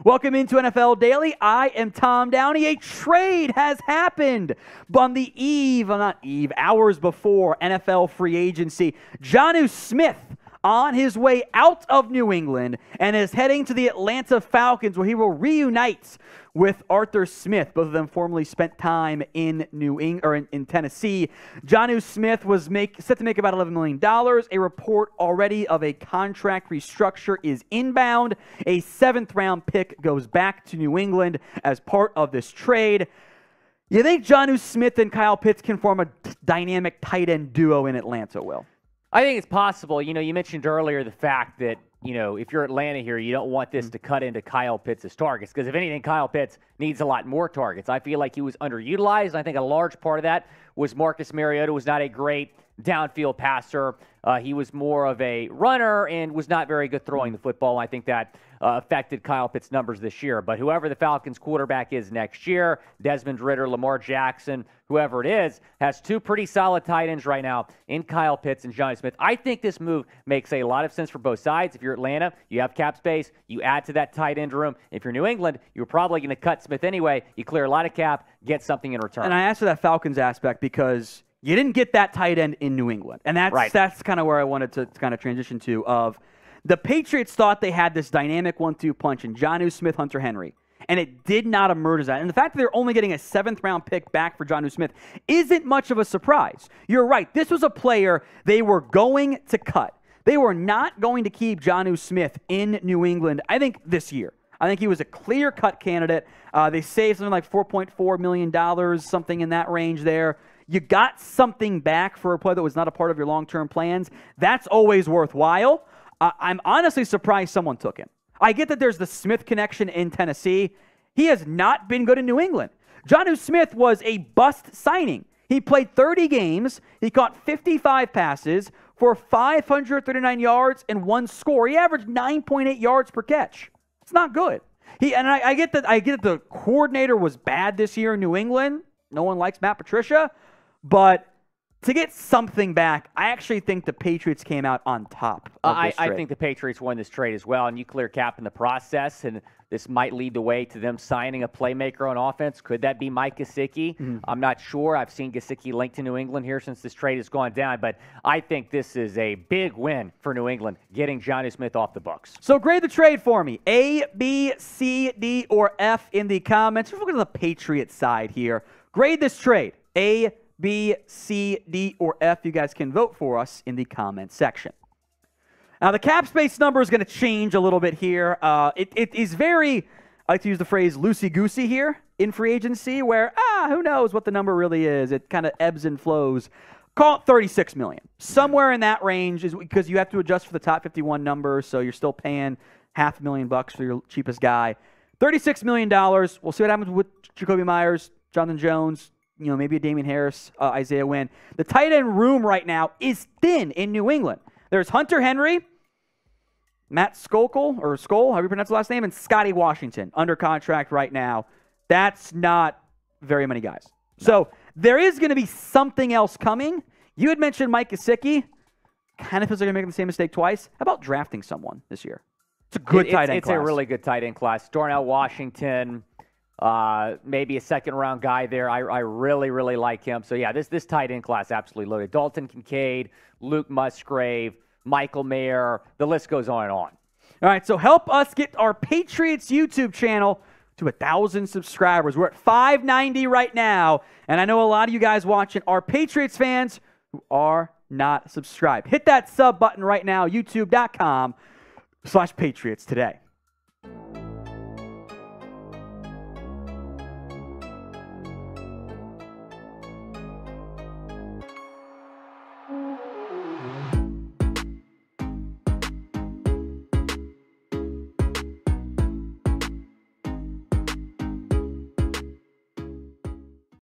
Welcome into NFL Daily. I am Tom Downey. A trade has happened on the hours before NFL free agency. Jonnu Smith on his way out of New England and is heading to the Atlanta Falcons, where he will reunite with Arthur Smith. Both of them formerly spent time in in Tennessee. Jonnu Smith was set to make about $11 million. A report already of a contract restructure is inbound. A 7th-round pick goes back to New England as part of this trade. You think Jonnu Smith and Kyle Pitts can form a dynamic tight end duo in Atlanta, Will? I think it's possible. You know, you mentioned earlier the fact that, you know, if you're Atlanta here, you don't want this to cut into Kyle Pitts' targets, because if anything, Kyle Pitts needs a lot more targets. I feel like he was underutilized. I think a large part of that was Marcus Mariota was not a great downfield passer. He was more of a runner and was not very good throwing the football. I think that affected Kyle Pitts' numbers this year. But whoever the Falcons quarterback is next year, Desmond Ridder, Lamar Jackson, whoever it is, has two pretty solid tight ends right now in Kyle Pitts and Jonnu Smith. I think this move makes a lot of sense for both sides. If you're Atlanta, you have cap space. You add to that tight end room. If you're New England, you're probably going to cut Smith anyway. You clear a lot of cap, get something in return. And I asked for that Falcons aspect because you didn't get that tight end in New England. And that's kind of where I wanted to kind of transition to. Of the Patriots thought they had this dynamic 1-2 punch in Jonnu Smith, Hunter Henry, and it did not emerge as that. And the fact that they're only getting a 7th-round pick back for Jonnu Smith isn't much of a surprise. You're right. This was a player they were going to cut. They were not going to keep Jonnu Smith in New England, I think, this year. I think he was a clear-cut candidate. They saved something like $4.4 million, something in that range there. You got something back for a player that was not a part of your long-term plans. That's always worthwhile. I'm honestly surprised someone took him. I get that there's the Smith connection in Tennessee. He has not been good in New England. Jonnu Smith was a bust signing. He played 30 games. He caught 55 passes for 539 yards and 1 score. He averaged 9.8 yards per catch. It's not good. I get that the coordinator was bad this year in New England. No one likes Matt Patricia. But to get something back, I actually think the Patriots came out on top of this trade. I think the Patriots won this trade as well, and you clear cap in the process, and this might lead the way to them signing a playmaker on offense. Could that be Mike Gesicki? I'm not sure. I've seen Gesicki linked to New England here since this trade has gone down, but I think this is a big win for New England, getting Jonnu Smith off the books. So grade the trade for me. A, B, C, D, or F in the comments. We're looking at the Patriots side here. Grade this trade. A, B, C, D, or F. You guys can vote for us in the comments section. Now, the cap space number is going to change a little bit here. It is very, I like to use the phrase loosey-goosey here in free agency, where, who knows what the number really is. It kind of ebbs and flows. Call it $36 million. Somewhere in that range, is because you have to adjust for the top 51 number, so you're still paying $500,000 for your cheapest guy. $36 million. We'll see what happens with Jacoby Myers, Jonathan Jones, maybe a Damian Harris, Isaiah Wynn. The tight end room right now is thin in New England. There's Hunter Henry, Matt Skoll, however you pronounce the last name, and Scotty Washington under contract right now. That's not very many guys. No. So there is going to be something else coming. You had mentioned Mike Gesicki. Kind of feels like you're making the same mistake twice. How about drafting someone this year? It's a good tight end class. It's a really good tight end class. Darnell Washington, maybe a second-round guy there. I really, really like him. So, yeah, this tight end class absolutely loaded. Dalton Kincaid, Luke Musgrave, Michael Mayer. The list goes on and on. All right, so help us get our Patriots YouTube channel to 1,000 subscribers. We're at 590 right now, and I know a lot of you guys watching are Patriots fans who are not subscribed. Hit that sub button right now, youtube.com/Patriots Today.